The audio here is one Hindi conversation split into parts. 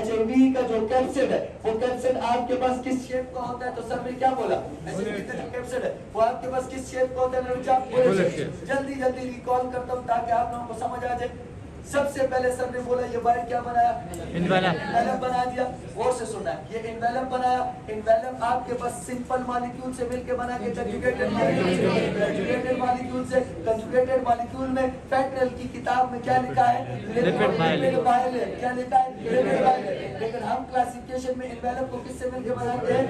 HIV का जो कैप्सिड है वो कैप्सिड आपके पास किस शेप का होता है? तो सर ने क्या बोला, HIV का जो कैप्सिड है वो आपके पास किस शेप का होता है? जल्दी जल्दी रिकॉल करता हूँ ताकि आप लोगों को समझ आ जाए। सबसे पहले सर ने बोला ये वायर क्या बनाया? इन्वेलप बना दिया। और से सुना है, ये इन्वेलप बनाया। इन्वेलप आपके पास सिंपल मॉलिक्यूल से मिलके बना के कंजुगेटेड मॉलिक्यूल से, कंजुगेटेड मॉलिक्यूल में फेडरल की किताब में क्या लिखा है? लिपिड बाइलेट। क्या लिखा है? लिपिड बाइलेट। लेकिन हम क्लासिफिकेशन में इन्वेलप को किससे मिलके बनाते हैं?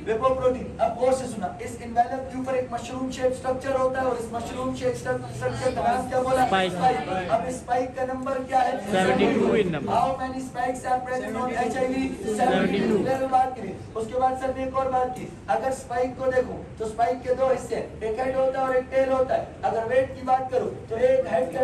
लिपोप्रोटीन। अब गौर से सुना, इस इन्वेलप के ऊपर एक मशरूम शेप स्ट्रक्चर होता है और इस मशरूम शेप स्ट्रक्चर का नाम क्या बोला? स्पाइक। अब स्पाइक का नंबर क्या है? 72 in number. How many spikes are present on HIV? 72। बात करें। उसके बाद सर ने एक और बात की, अगर स्पाइक को देखो तो स्पाइक के दो हिस्से, एक हेड होता है और एक टेल होता है। अगर वेट की बात करो तो एक हेड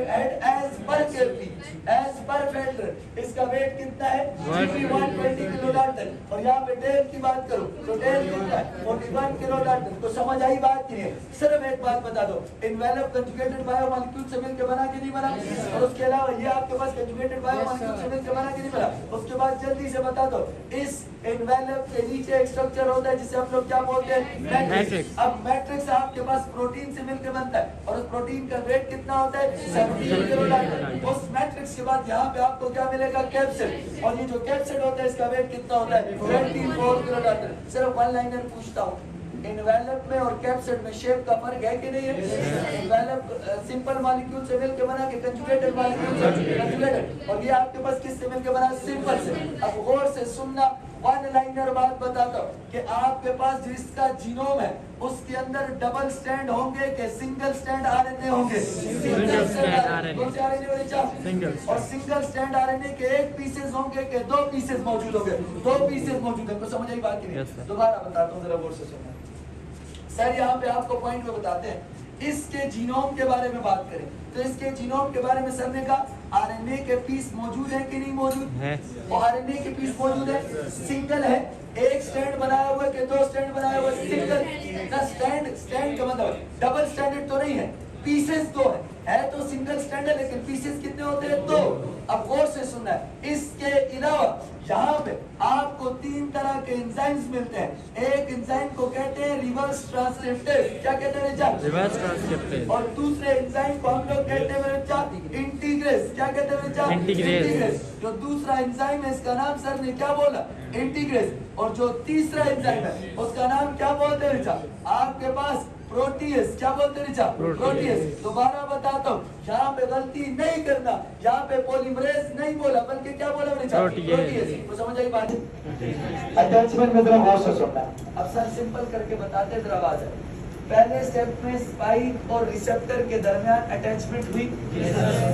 एज पर केपी, एज पर फेल्डर, इसका वेट कितना है? 120 किलो डाल्टन। और यहाँ पे टेल की बात करो तो टेल कितना है? 41 किलो डाल्टन। तो समझ आई बात की है? सिर्फ एक बात बता दो, इन्वेलप कंजुगेटेड बायोमॉलिक्यूल से मिलकर बना के नहीं बना? और उसके अलावा ये आपके पास कंजुगेटेड बायोमॉलिक्यूल से मिलकर बना के नहीं बना? उसके बाद जल्दी से बता दो, इस इन्वेलप के नीचे एक स्ट्रक्चर होता है जिसे हम लोग क्या बोलते हैं? मैट्रिक्स। अब मैट्रिक्स आपके पास प्रोटीन से मिलकर बनता है और उस प्रोटीन का वेट कितना होता है? 17 किलो डाल्टन। उस मैट्रिक्स के बाद यहाँ पे आपको क्या मिलेगा? कैप्सिड। और ये जो कैप्सिड होता है इसका वेट कितना होता है? 24 किलो डाल्टन। सिर्फ वन लाइनर पूछता हूँ, इन्वेलप में और कैप्सिड में शेप का फर्क है कि नहीं है? इन्वेलप सिंपल मॉलिक्यूल से मिलकर बना के कंजुगेटेड मॉलिक्यूल से कंजुगेटेड, और ये आपके पास किससे मिलकर बना? सिंपल से। अब गौर से सुनना, वन लाइनर बात बताता हूँ कि आपके पास जिसका जीनोम है उसके अंदर डबल स्टैंड होंगे कि सिंगल स्टैंड RNA होंगे? Single stand RNA। और सिंगल स्टैंड RNA के एक पीसेस होंगे कि दो पीसेस मौजूद होंगे? दो पीसेस मौजूद है। तो समझ आई बात की नहीं? दोबारा बताता हूँ, जरा गौर से सुनना। सर यहाँ पे आपको पॉइंट में बताते हैं, इसके जीनोम के बारे में बात करें तो इसके जीनोम के बारे में सर ने कहा RNA के पीस मौजूद है कि नहीं मौजूद है? और RNA के पीस मौजूद है, सिंगल है। एक स्टैंड बनाया हुआ है कि दो स्टैंड बनाया हुआ है? सिंगल ना स्टैंड का मतलब डबल स्टैंडर्ड तो नहीं है, पीसेस दो है तो सिंगल स्टैंड है, लेकिन पीसेस कितने होते हैं? दो। अब गौर से सुनना है, इसके अलावा यहाँ पे आपको तीन तरह के एंजाइम्स मिलते हैं। एक एंजाइम को कहते हैं रिवर्स ट्रांसक्रिप्टेज। क्या कहते हैं? Reverse transcriptase. और दूसरे एंजाइम को हम लोग कहते हैं इंटीग्रेस। क्या कहते हैं? इंटीग्रेस। जो दूसरा एंजाइम है इसका नाम सर ने क्या बोला? इंटीग्रेस। और जो तीसरा एंजाइम है उसका नाम क्या बोलते हैं? आपके पास प्रोटीएस। क्या बोलते हैं? प्रोटीएस। दोबारा बताता हूँ, यहाँ पे गलती नहीं करना, यहाँ पे पॉलीमरेज नहीं बोला बल्कि क्या बोला? प्रोटीएस। तो समझ आई बात? अटैचमेंट में जरा गौर से सुनना। अब सर सिंपल करके बताते हैं, जरा बात है। पहले स्टेप में स्पाइक और रिसेप्टर के दरमियान अटैचमेंट हुई,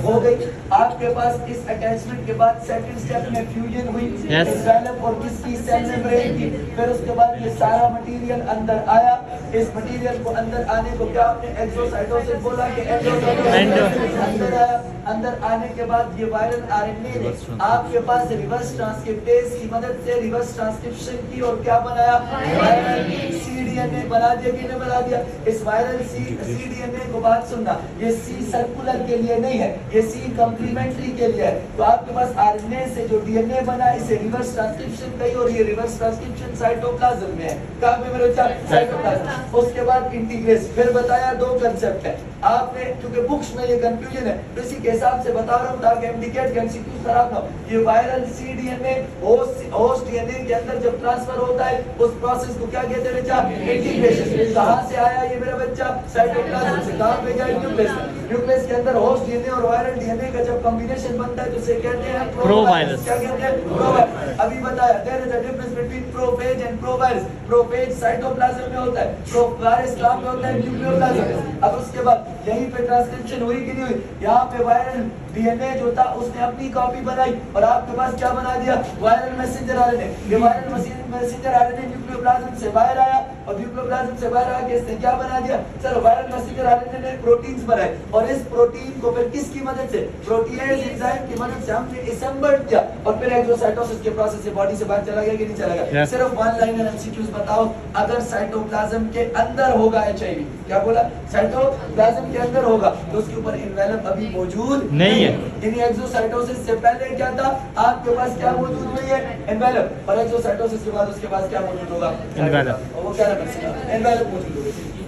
हो गई। आपके पास इस अटैचमेंट के बाद सेकंड स्टेप में फ्यूजन हुई, इन्वेलप और किसकी? सेल मेम्ब्रेन की। फिर उसके बाद ये सारा मटेरियल अंदर आया। इस मटेरियल को अंदर आने को क्या आपने एक्सोसाइटोसिस बोला कि एक्सोसाइटोसिस अंदर आया। अंदर आने के बाद ये वायरल RNA ने आपके पास रिवर्स ट्रांसक्रिप्टेज की मदद से रिवर्स ट्रांसक्रिप्शन की और क्या बनाया? वायरल cDNA बना दिया कि नहीं बना दिया? इस वायरल cDNA को बात सुनना, ये C सर्कुलर के लिए नहीं है, ये C कॉम्प्लीमेंट्री के लिए है। तो आपके पास RNA से जो DNA बना इसे रिवर्स ट्रांसक्रिप्शन कही और ये रिवर्स ट्रांसक्रिप्शन साइटोप्लाज्म में है। कहाँ पे मेरे साइटोप्लाज्म। उसके बाद इंटीग्रेस। फिर बताया दो कंसेप्ट है आपने, क्योंकि बुक्स में ये कंफ्यूजन है तो इसी के हिसाब से बता रहा हूँ ताकि एमडीकेट के एमसीक्यू खराब ना हो। ये वायरल cDNA होस्ट DNA के अंदर जब ट्रांसफर होता है उस प्रोसेस को क्या कहते हैं? इंटीग्रेशन। कहाँ से आया ये मेरा बच्चा? साइटोप्लाज्म से। कहाँ पे गया? न्यूक्लियस। न्यूक्लियस के अंदर होस्ट DNA और वायरल DNA का जब कॉम्बिनेशन बनता है तो उसे कहते हैं प्रोवायरस। क्या कहते हैं? प्रोवायरस। अभी बताया there is a difference between prophage and provirus. Prophage cytoplasm में होता है, प्रोवायरस कहाँ पे होता है? न्यूक्लियोप्लाज्म। अब उसके बाद यहीं पे ट्रांसक्रिप्शन हुई कि नहीं हुई? यहाँ पे वायरल DNA जो था उसने अपनी कॉपी बनाई और आपके पास क्या बना दिया? Viral messenger RNA। ये वायरल मैसेंजर RNA न्यूक्लियोप्लाज्म से बाहर आया और न्यूक्लियोप्लाज्म से बाहर आके इसने क्या बना दिया? सर वायरल मैसेंजर RNA ने प्रोटीन्स बनाए और इस प्रोटीन को फिर किसकी मदद से? प्रोटीएज एंजाइम की मदद से हमने असेंबल किया और फिर एक्सोसाइटोसिस के प्रोसेस से बॉडी से बाहर चला गया कि नहीं चला गया? सिर्फ वन लाइनर एमसीक्यूज बताओ, अगर साइटोप्लाज्म के अंदर होगा HIV, क्या बोला? साइटोप्लाज्म के अंदर होगा तो उसके ऊपर इन्वेलप अभी मौजूद नहीं है। है। इन एक्सोसाइटोसिस से पहले क्या था, आपके पास क्या मौजूद हुई है, एनवेलप, और एक्सोसाइटोसिस के बाद उसके पास क्या मौजूद होगा, एनवेलप। और वो क्या एनवेलप मौजूद होगा।